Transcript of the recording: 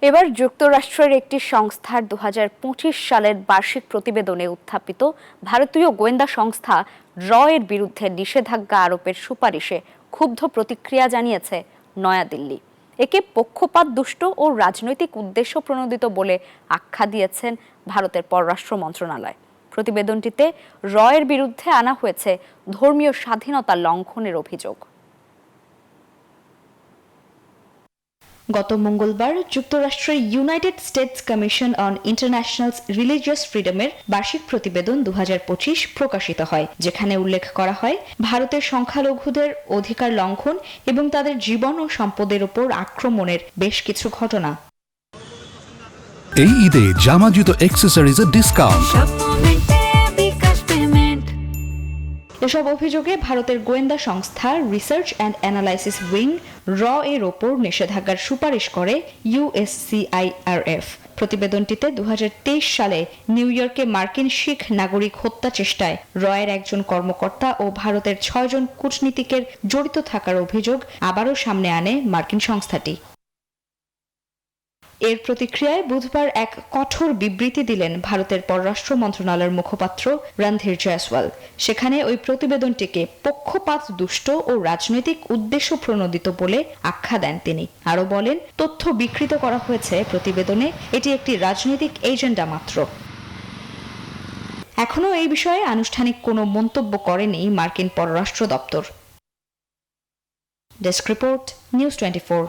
এবার যুক্তরাষ্ট্রের একটি সংস্থার ২০২৫ সালের বার্ষিক প্রতিবেদনে উত্থাপিত ভারতীয় গোয়েন্দা সংস্থা র-এর বিরুদ্ধে নিষেধাজ্ঞা আরোপের সুপারিশে ক্ষুব্ধ প্রতিক্রিয়া জানিয়েছে নয়াদিল্লি। একে পক্ষপাত দুষ্ট ও রাজনৈতিক উদ্দেশ্য প্রণোদিত বলে আখ্যা দিয়েছেন ভারতের পররাষ্ট্র মন্ত্রণালয়। প্রতিবেদনটিতে র-এর বিরুদ্ধে আনা হয়েছে ধর্মীয় স্বাধীনতা লঙ্ঘনের অভিযোগ। গত মঙ্গলবার যুক্তরাষ্ট্রের United States Commission on International Religious ফ্রিডমের বার্ষিক প্রতিবেদন ২০২৫ প্রকাশিত হয়, যেখানে উল্লেখ করা হয় ভারতের সংখ্যালঘুদের অধিকার লঙ্ঘন এবং তাদের জীবন ও সম্পদের উপর আক্রমণের বেশ কিছু ঘটনা। এই ঈদে জামা জুতো অ্যাক্সেসরিজের ডিসকাউন্ট। এসব অভিযোগে ভারতের গোয়েন্দা সংস্থা রিসার্চ অ্যান্ড অ্যানালাইসিস উইং র-এর ওপর নিষেধাজ্ঞার সুপারিশ করে ইউএসসিআইআরএফ। প্রতিবেদনটিতে ২০২৩ সালে নিউ ইয়র্কে মার্কিন শিখ নাগরিক হত্যা চেষ্টায় র-এর একজন কর্মকর্তা ও ভারতের ৬ জন কূটনীতিকের জড়িত থাকার অভিযোগ আবারও সামনে আনে মার্কিন সংস্থাটি। এর প্রতিক্রিয়ায় বুধবার এক কঠোর বিবৃতি দিলেন ভারতের পররাষ্ট্র মন্ত্রণালয়ের মুখপাত্র রণধীর জয়সওয়াল। সেখানে ওই প্রতিবেদনটিকে পক্ষপাত দুষ্ট ও রাজনৈতিক উদ্দেশ্য প্রণোদিত বলে আখ্যা দেন তিনি। আরও বলেন, তথ্য বিকৃত করা হয়েছে প্রতিবেদনে, এটি একটি রাজনৈতিক এজেন্ডা মাত্র। এখনও এই বিষয়ে আনুষ্ঠানিক কোনো মন্তব্য করেনি মার্কিন পররাষ্ট্র দপ্তর। Desk report, news 24।